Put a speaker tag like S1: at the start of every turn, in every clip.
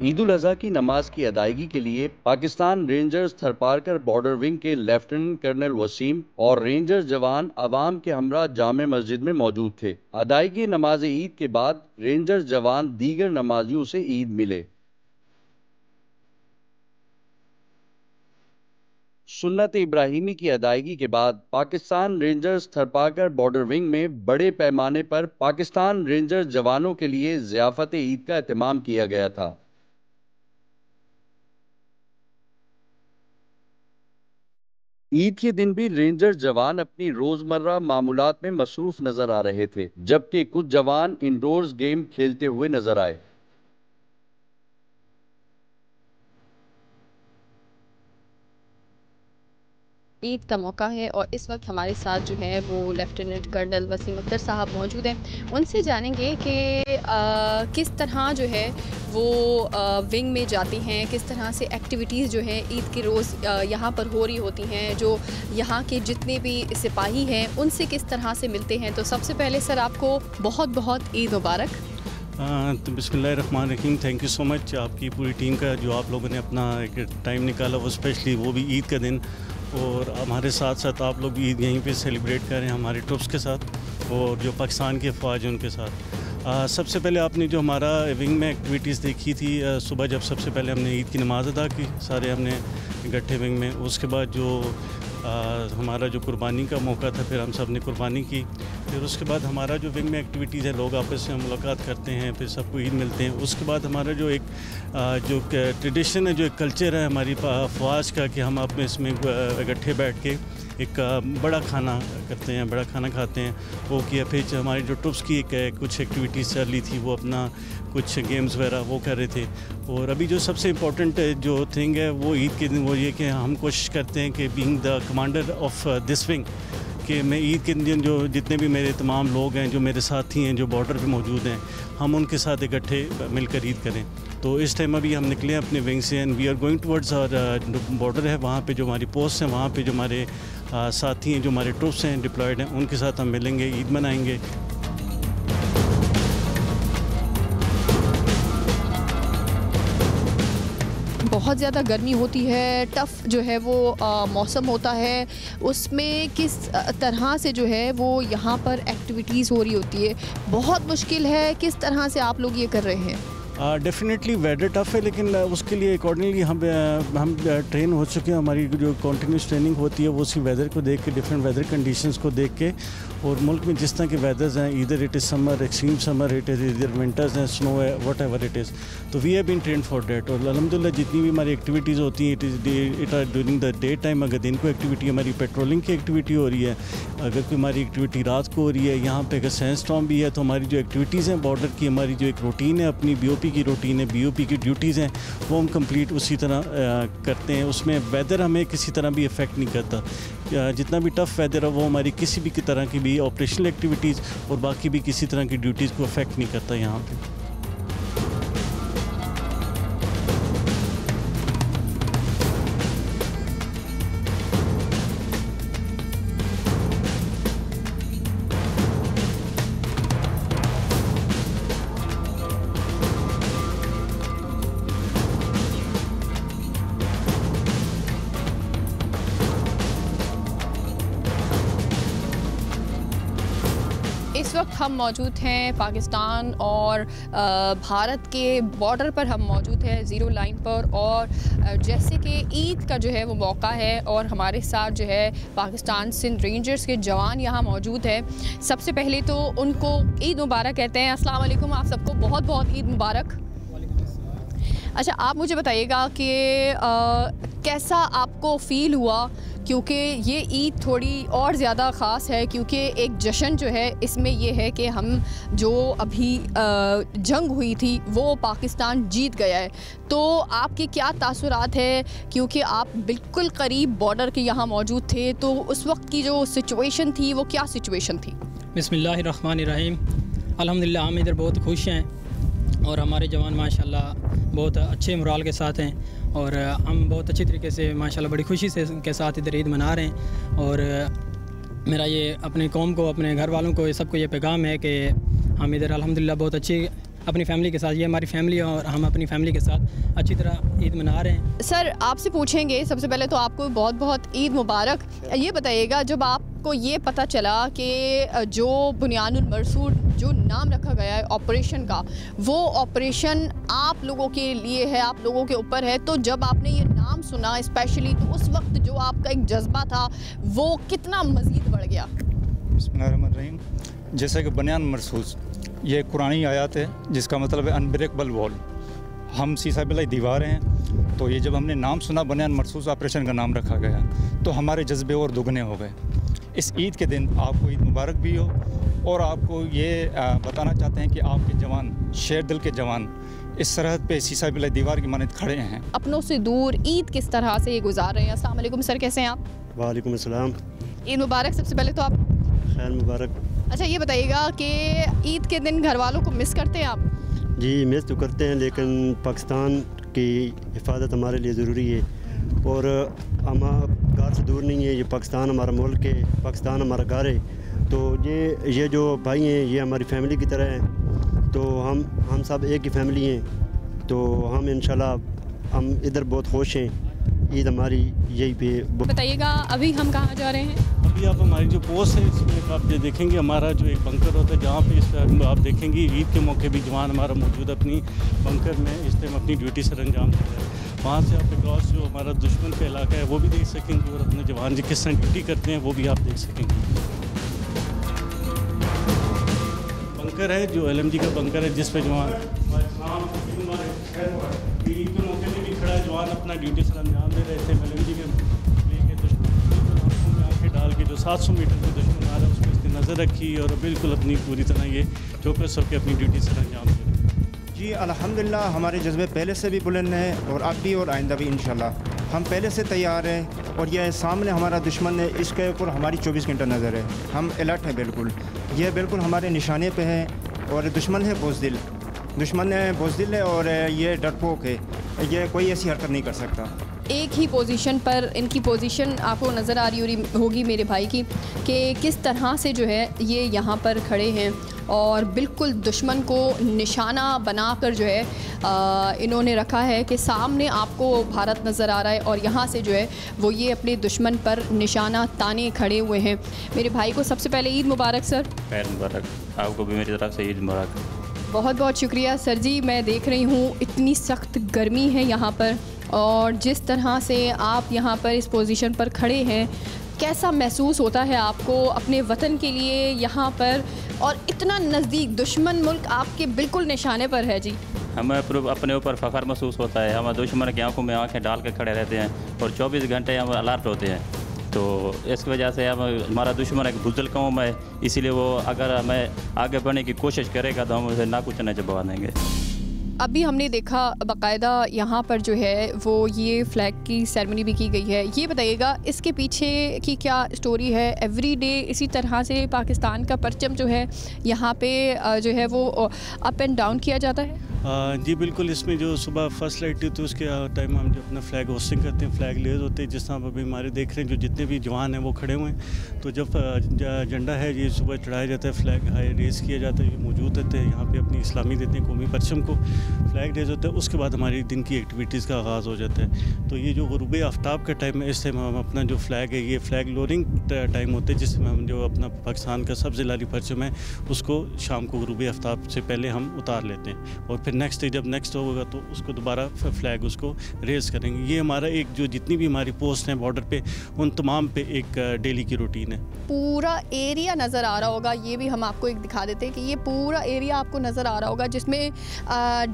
S1: ईद उल अजहा की नमाज की अदायगी के लिए Pakistan rangers Tharparkar border wing के लेफ्टिनेंट कर्नल वसीम और रेंजर्स जवान अवाम के हमरा जामे मस्जिद में मौजूद थे। अदायगी नमाज ईद के बाद रेंजर्स जवान दीगर नमाजियों से ईद मिले। सुन्नत इब्राहिमी की अदायगी के बाद Pakistan rangers Tharparkar border wing में बड़े पैमाने पर पाकिस्तान रेंजर्स जवानों के लिए ज़ियाफ़त ईद का एहतमाम किया गया था। ईद के दिन भी रेंजर जवान अपनी रोजमर्रा मामूलात में मसरूफ नजर आ रहे थे, जबकि कुछ जवान इंडोर्स गेम खेलते हुए नजर आए।
S2: ईद का मौका है और इस वक्त हमारे साथ जो है वो लेफ्टिनेंट कर्नल वसीम अख्तर साहब मौजूद हैं। उनसे जानेंगे कि किस तरह जो है वो विंग में जाती हैं, किस तरह से एक्टिविटीज़ जो है ईद के रोज़ यहाँ पर हो रही होती हैं, जो यहाँ के जितने भी सिपाही हैं उनसे किस तरह से मिलते हैं। तो सबसे पहले सर आपको बहुत बहुत ईद मुबारक।
S3: तो बिस्मिल्लाहिर्रहमानिर्रहीम। थैंक यू सो मच आपकी पूरी टीम का, जो आप लोगों ने अपना एक टाइम निकाला, वो स्पेशली वो भी ईद का दिन, और हमारे साथ साथ आप लोग ईद यहीं पे सेलिब्रेट करें हमारे ट्रुप्स के साथ और जो पाकिस्तान के फ़ौज हैं उनके साथ। सबसे पहले आपने जो हमारा विंग में एक्टिविटीज़ देखी थी, सुबह जब सबसे पहले हमने ईद की नमाज़ अदा की सारे हमने इकट्ठे विंग में, उसके बाद जो हमारा जो कुर्बानी का मौका था, फिर हम सब ने कुर्बानी की। फिर उसके बाद हमारा जो विंग में एक्टिविटीज़ है, लोग आपस में मुलाकात करते हैं, फिर सबको ईद मिलते हैं। उसके बाद हमारा जो एक जो ट्रेडिशन है, जो एक कल्चर है हमारी फ़ौज का, कि हम अपने इसमें इकट्ठे बैठ के एक बड़ा खाना करते हैं, बड़ा खाना खाते हैं, वो किया। फिर हमारी जो ट्रुप्स की एक कुछ एक्टिविटीज़ चल रही थी, वो अपना कुछ गेम्स वगैरह वो कर रहे थे। और अभी जो सबसे इम्पोर्टेंट जो थिंग है वो ईद के दिन वो ये कि हम कोशिश करते हैं कि being the commander of this wing, कि मैं ईद के दिन जो जितने भी मेरे तमाम लोग हैं, जो मेरे साथी हैं, जो बॉर्डर पे मौजूद हैं, हम उनके साथ इकट्ठे मिलकर ईद करें। तो इस टाइम अभी हम निकले अपने विंग से and we are going towards our border है, वहाँ पे जो हमारी पोस्ट हैं, वहाँ पे जो हमारे साथी हैं, जो हमारे ट्रुप्स हैं डिप्लॉयड हैं, उनके साथ हम मिलेंगे, ईद मनाएंगे।
S2: बहुत ज़्यादा गर्मी होती है, टफ़ जो है वो मौसम होता है, उसमें किस तरह से जो है वो यहाँ पर एक्टिविटीज़ हो रही होती है, बहुत मुश्किल है, किस तरह से आप लोग ये कर रहे हैं?
S3: डेफिनेटली वेदर टफ़ है, लेकिन उसके लिए अकॉर्डिंगली हम ट्रेन हो चुके हैं। हमारी जो कंटिन्यूस ट्रेनिंग होती है वो उसी वेदर को देख के, डिफरेंट वेदर कंडीशंस को देख के, और मुल्क में जिस तरह के वेदर्स हैं, इधर it is summer, extreme summer, it is इधर विंटर्स हैं, स्नो है, वट एवर इट इज़। तो we have been train for that. और अल्हम्दुलिल्लाह जितनी भी हमारी एक्टिविटीज़ होती हैं, it are during the day time. अगर दिन को एक्टिविटी हमारी पेट्रोलिंग की एक्टिविटी हो रही है, अगर कोई हमारी एक्टिविटी रात को हो रही है, यहाँ पे अगर सैंडस्टॉर्म भी है, तो हमारी जो एक्टिविटीज़ हैं बॉर्डर की, हमारी जो एक रूटीन है, अपनी BOP की रूटीन है, BOP की ड्यूटीज़ हैं, वो हम कंप्लीट उसी तरह करते हैं। उसमें वेदर हमें किसी तरह भी इफ़ेक्ट नहीं करता। जितना भी टफ़ वेदर है वो हमारी किसी भी तरह की भी ऑपरेशनल एक्टिविटीज़ और बाकी भी किसी तरह की ड्यूटीज़ को अफेक्ट नहीं करता यहाँ पे।
S2: इस वक्त हम मौजूद हैं पाकिस्तान और भारत के बॉर्डर पर हम मौजूद हैं, ज़ीरो लाइन पर। और जैसे कि ईद का जो है वो मौका है और हमारे साथ जो है पाकिस्तान सिंध रेंजर्स के जवान यहाँ मौजूद हैं। सबसे पहले तो उनको ईद मुबारक कहते हैं। अस्सलाम वालेकुम, आप सबको बहुत बहुत ईद मुबारक। अच्छा, आप मुझे बताइएगा कि कैसा आपको फ़ील हुआ, क्योंकि ये ईद थोड़ी और ज़्यादा ख़ास है, क्योंकि एक जश्न जो है इसमें ये है कि हम जो अभी जंग हुई थी वो पाकिस्तान जीत गया है। तो आपके क्या तासुरात है, क्योंकि आप बिल्कुल करीब बॉर्डर के यहाँ मौजूद थे, तो उस वक्त की जो सिचुएशन थी वो क्या सिचुएशन थी?
S4: बिस्मिल्लाहिर्रहमानिर्रहीम। अल्हम्दुलिल्लाह हम इधर बहुत खुश हैं और हमारे जवान माशाल्लाह बहुत अच्छे मोराल के साथ हैं और हम बहुत अच्छी तरीके से माशाल्लाह बड़ी खुशी से के साथ इधर ईद मना रहे हैं। और मेरा ये अपनी कौम को, अपने घर वालों को, सबको ये पैगाम है कि हम इधर अल्हम्दुलिल्लाह बहुत अच्छी अपनी फैमिली के साथ। ये हमारी फैमिली और हम अपनी फैमिली के साथ अच्छी तरह ईद मना रहे हैं।
S2: सर आपसे पूछेंगे सबसे पहले तो आपको बहुत बहुत ईद मुबारक। ये बताइएगा जब आपको ये पता चला कि जो बुनियानुल मरसूद जो नाम रखा गया है ऑपरेशन का, वो ऑपरेशन आप लोगों के लिए है, आप लोगों के ऊपर है, तो जब आपने ये नाम सुना स्पेशली तो उस वक्त जो आपका एक जज्बा था वो कितना मज़ीद बढ़ गया?
S5: बिस्मिल्लाहिर्रहमानिर्रहीम। जैसे कि बुनियान मरसूद ये कुरानी आयत है जिसका मतलब है अनब्रेकेबल वॉल। हम सीसा बिलाई दीवार हैं, तो ये जब हमने नाम सुना बुनियान मरसूद ऑपरेशन का नाम रखा गया तो हमारे जज्बे और दुगने हो गए। इस ईद के दिन आपको ईद मुबारक भी हो और आपको ये बताना चाहते हैं कि आपके जवान, शेर दिल के जवान इस सरहद पे सीसा बिलाई दीवार की मानद खड़े हैं।
S2: अपनों से दूर ईद किस तरह से गुजार रहे हैं? अस्सलाम वालेकुम सर, कैसे हैं आप?
S6: वालेकुम अस्सलाम।
S2: ईद मुबारक सबसे पहले तो आप।
S6: खैर मुबारक।
S2: अच्छा ये बताइएगा कि ईद के दिन घर वालों को मिस करते हैं आप?
S6: जी मिस तो करते हैं, लेकिन पाकिस्तान की हिफाजत हमारे लिए ज़रूरी है और हम घर से दूर नहीं है। ये पाकिस्तान हमारा मुल्क है, पाकिस्तान हमारा घर है। तो ये जो भाई हैं ये हमारी फैमिली की तरह हैं, तो हम सब एक ही फैमिली हैं। तो हम इंशाल्लाह हम इधर बहुत खुश हैं। ईद हमारी यही पे।
S2: बताइएगा अभी हम कहाँ जा रहे हैं?
S3: अभी आप हमारी जो पोस्ट है इसमें आप देखेंगे हमारा जो एक बंकर होता है जहाँ पे इस आप देखेंगे ईद के मौके भी जवान हमारा मौजूद अपनी बंकर में इस टाइम अपनी ड्यूटी सर अंजाम दे रहा है। वहाँ से आप क्रॉस जो हमारा दुश्मन का इलाका है वो भी देख सकेंगे और अपने जवान जी किस तरह ड्यूटी करते हैं वो भी आप देख सकेंगे। बंकर है जो LMG का बंकर है जिस पे जवान ईद के मौके में भी खड़ा जवान अपना ड्यूटी सर अंजाम दे रहे थे। LMG के डाल के जो 700 मीटर पे दुश्मन आ रहा है उसको इसकी नज़र रखी और बिल्कुल अपनी पूरी तरह ये चौकस होकर अपनी ड्यूटी से अंजाम दे रहे हैं।
S7: जी अल्हम्दुलिल्लाह हमारे जज्बे पहले से भी बुलंद हैं और अब भी और आइंदा भी इंशाल्लाह हम पहले से तैयार हैं। और यह सामने हमारा दुश्मन है, इसके ऊपर हमारी 24 घंटा नज़र है। हम अलर्ट हैं बिल्कुल, यह बिल्कुल हमारे निशाने पे है। और दुश्मन है बुज़दिल, दुश्मन है बुज़दिल है और ये डरपोक है, ये कोई ऐसी हरकत नहीं कर सकता।
S2: एक ही पोजीशन पर इनकी पोजीशन आपको नज़र आ रही होगी मेरे भाई की कि किस तरह से जो है ये यहाँ पर खड़े हैं और बिल्कुल दुश्मन को निशाना बनाकर जो है इन्होंने रखा है कि सामने आपको भारत नज़र आ रहा है और यहाँ से जो है वो ये अपने दुश्मन पर निशाना ताने खड़े हुए हैं। मेरे भाई को सबसे पहले ईद मुबारक सर।
S8: खैर मुबारक, आपको भी मेरी तरफ से ईद मुबारक।
S2: बहुत बहुत शुक्रिया सर जी। मैं देख रही हूँ इतनी सख्त गर्मी है यहाँ पर और जिस तरह से आप यहाँ पर इस पोजीशन पर खड़े हैं, कैसा महसूस होता है आपको अपने वतन के लिए यहाँ पर और इतना नज़दीक दुश्मन मुल्क आपके बिल्कुल निशाने पर है? जी
S8: हमें अपने ऊपर फ़ख्र महसूस होता है। हम दुश्मन की आंखों में आंखें डाल के खड़े रहते हैं और 24 घंटे हम अलर्ट होते हैं। तो इस वजह से हमारा दुश्मन एक बुज़दिल कौम है, इसीलिए वो अगर हमें आगे बढ़ने की कोशिश करेगा तो हम उसे ना कुछ न जवा देंगे।
S2: अभी हमने देखा बाकायदा यहाँ पर जो है वो ये फ्लैग की सेरेमनी भी की गई है। ये बताइएगा इसके पीछे की क्या स्टोरी है? एवरी डे इसी तरह से पाकिस्तान का परचम जो है यहाँ पे जो है वो अप एंड डाउन किया जाता है?
S3: जी बिल्कुल। इसमें जो सुबह फर्स्ट लाइट होती है उसके टाइम हम जो अपना फ्लैग होस्टिंग करते हैं, फ्लैग लेज होते हैं जिस तरह अभी हमारे देख रहे हैं जो जितने भी जवान हैं वो खड़े हुए हैं। तो जब झंडा है ये सुबह चढ़ाया जाता है, फ्लैग हाई रेस किया जाता है, ये मौजूद रहते हैं यहाँ पे अपनी इस्लामी देते हैं कौमी परचम को, फ्लैग रेज होता है। उसके बाद हमारी दिन की एक्टिविटीज़ का आगाज़ हो जाता है। तो ये जो गुरूब आफ्ताब का टाइम है इस टाइम हम अपना जो फ्लैग है ये फ्लैग लोअरिंग टाइम होता है जिसमें हम जो अपना पाकिस्तान का सबसे लारी परचम है उसको शाम को गुरूब आफ्ताब से पहले हम उतार लेते हैं और फिर नेक्स्ट डे जब नेक्स्ट होगा तो उसको दोबारा फ्लैग उसको रेज करेंगे। ये हमारा एक जो जितनी भी हमारी पोस्ट हैं बॉर्डर पे उन तमाम पे एक डेली की रूटीन है।
S2: पूरा एरिया नज़र आ रहा होगा, ये भी हम आपको एक दिखा देते हैं कि ये पूरा एरिया आपको नज़र आ रहा होगा जिसमें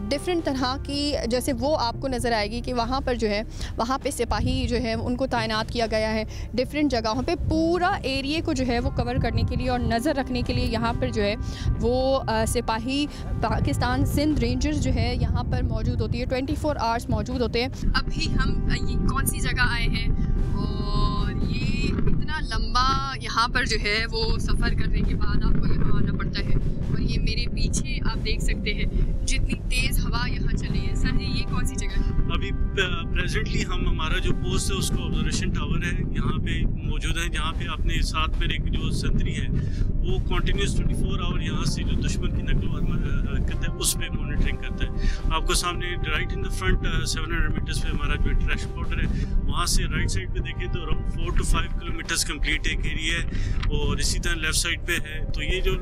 S2: डिफरेंट तरह की जैसे वो आपको नज़र आएगी कि वहाँ पर जो है वहाँ पे सिपाही जो है उनको तैनात किया गया है डिफरेंट जगहों पे पूरा एरिया को जो है वो कवर करने के लिए और नज़र रखने के लिए यहाँ पर जो है वो सिपाही पाकिस्तान सिंध रेंजर्स जो है यहाँ पर मौजूद होती है, 24 आवर्स मौजूद होते हैं। अभी हम ये कौन सी जगह आए हैं और ये इतना लंबा यहाँ पर जो है वो सफ़र करने के बाद आपको यहाँ आना पड़ता है और ये मेरे पीछे आप देख सकते हैं जितनी तेज़ हवा यहाँ चली है। सर ये कौन सी जगह है?
S3: अभी प्रेजेंटली हम हमारा जो पोस्ट है उसको ऑब्जर्वेशन टावर है यहाँ पे मौजूद है, जहाँ पे अपने साथ में एक जो संतरी है वो कंटिन्यूस 24 आवर यहाँ से जो दुश्मन की नकलो हरकत है उस पर मॉनिटरिंग करता है। आपको सामने right in the front 700 metres पे हमारा जो इंटरनेशनल बॉर्डर है, वहाँ से राइट साइड पे देखें तो अराउंड 4 to 5 किलोमीटर्स कंप्लीट एक एरिया है, और इसी तरह लेफ़्ट साइड पे है। तो ये जो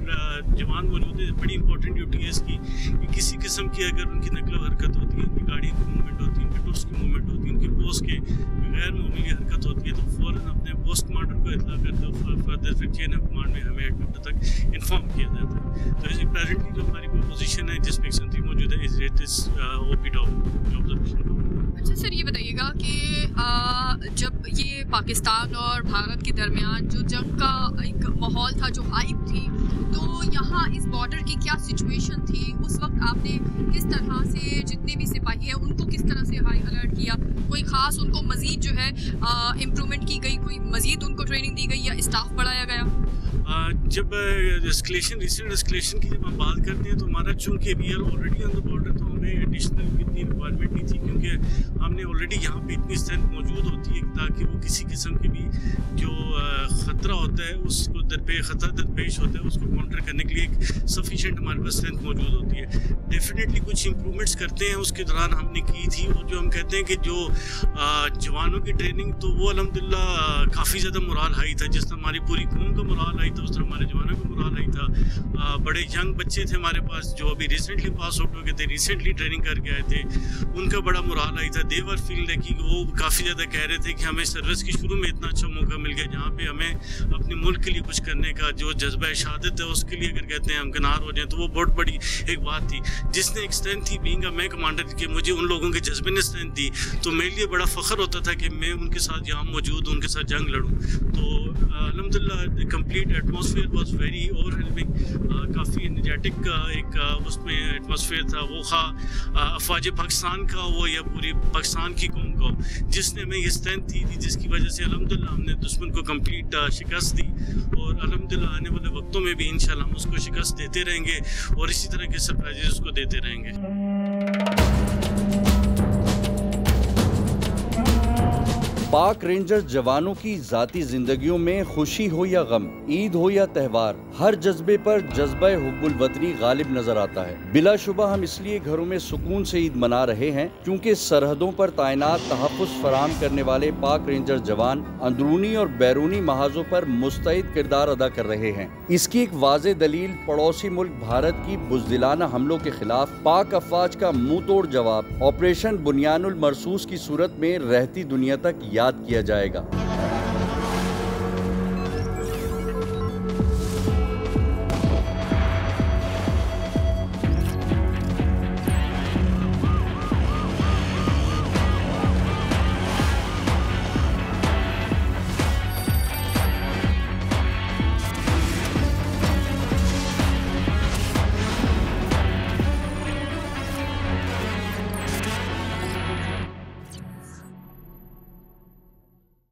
S3: जवान मौजूद है, बड़ी इंपॉर्टेंट ड्यूटी है इसकी कि किसी किस्म की अगर उनकी नकलो हरकत होती है, उनकी गाड़ी की मूवमेंट होती है, उनकी टूर्स की मूवमेंट होती है, उनकी पोस्ट के गैर मामूली हरकत होती है, तो फ़ौरन अपने पोस्ट कमांडर को इत्तला करते हो, फर्दर फिर चेन ऑफ कमांड में हमें हेडक्वार्टर तक इन्फॉर्म किया जाता है। तो इसी प्रेजेंटली जो हमारी पोजीशन है जिसमें एक संतरी मौजूद है, इस रेट इस ओपी टावर ऑब्जर्वेशन।
S2: अच्छा सर, ये बताइएगा कि जब ये पाकिस्तान और भारत के दरमियान जो जंग का एक माहौल था, जो हाइप थी, तो यहाँ इस बॉर्डर की क्या सिचुएशन थी उस वक्त? आपने किस तरह से जितने भी सिपाही हैं उनको किस तरह से हाई अलर्ट किया? कोई ख़ास उनको मज़ीद जो है इम्प्रूवमेंट की गई, कोई मज़ीद उनको ट्रेनिंग दी गई या स्टाफ बढ़ाया गया?
S3: जब रिसेंट एस्केलेशन की जब हम बात करते हैं तो हमारा चूँकि we are already on the border, तो हमें एडिशनल इतनी रिक्वायरमेंट नहीं थी, क्योंकि हमने ऑलरेडी यहाँ पे इतनी स्ट्रेंथ मौजूद होती है ताकि वो किसी किस्म की भी जो ख़तरा होता है उसको खतरा दरपेश होता है उसको काउंटर करने के लिए एक सफिशेंट हमारे पास स्ट्रेंथ मौजूद होती है। डेफिनेटली कुछ इम्प्रूवमेंट्स करते हैं उसके दौरान हमने की थी, और जो हम कहते हैं कि जो जवानों की ट्रेनिंग, तो वो अल्हम्दुलिल्लाह काफ़ी ज़्यादा मोराल हाई था। जिस तरह हमारी पूरी कौम का मोराल हाई था, उस तरह हमारे जवानों का मोराल हाई था। बड़े यंग बच्चे थे हमारे पास जो अभी रिसेंटली पास आउट हो गए थे, रिसेंटली ट्रेनिंग करके आए थे, उनका बड़ा मोराल हाई था। देवर फील है कि वो काफ़ी ज़्यादा कह रहे थे कि हमें सर्विस के शुरू में इतना अच्छा मौका मिल गया जहाँ पे हमें अपने मुल्क के लिए कुछ करने का जो जज्बा शहादत है उसके लिए अगर कहते हैं हम किनार हो जाएं, तो वो बहुत बड़ी एक बात थी जिसने एक स्ट्रेंथ थी। बीइंग मैं कमांडर कि मुझे उन लोगों के जज्बे ने स्ट्रेंथ दी, तो मेरे लिए बड़ा फ़ख्र होता था कि मैं उनके साथ यहाँ मौजूद, उनके साथ जंग लड़ूँ। तो अल्हम्दुलिल्लाह complete atmosphere was very overwhelming, काफ़ी एनर्जेटिक एक उसमें एटमॉस्फेयर था। वो अफवाज पाकिस्तान का हो या पूरी पाकिस्तान की कौम का हो, जिसने हमें ये स्ट्रेंथ थी जिसकी वजह से अल्हम्दुलिल्लाह हमने दुश्मन को कंप्लीट शिकस्त दी, और अल्हम्दुलिल्लाह आने वाले वक्तों में भी इंशाल्लाह हम उसको शिकस्त देते रहेंगे और इसी तरह के सरप्राइजेस उसको देते रहेंगे।
S1: पाक रेंजर्स जवानों की जाती जिंदगियों में खुशी हो या गम, ईद हो या त्यौहार, हर जज्बे पर जज्बा हुब्बुल वतनी गालिब नजर आता है। बिलाशुबा हम इसलिए घरों में सुकून से ईद मना रहे हैं क्योंकि सरहदों पर तैनात तहफ़्फ़ुज़ फराहम करने वाले पाक रेंजर्स जवान अंदरूनी और बैरूनी महाजों पर मुस्तैद किरदार अदा कर रहे हैं। इसकी एक वाज़े दलील पड़ोसी मुल्क भारत की बुज़दिलाना हमलों के खिलाफ पाक अफवाज का मुंह तोड़ जवाब ऑपरेशन बुनियानुल मरसूस की सूरत में रहती दुनिया तक याद किया जाएगा।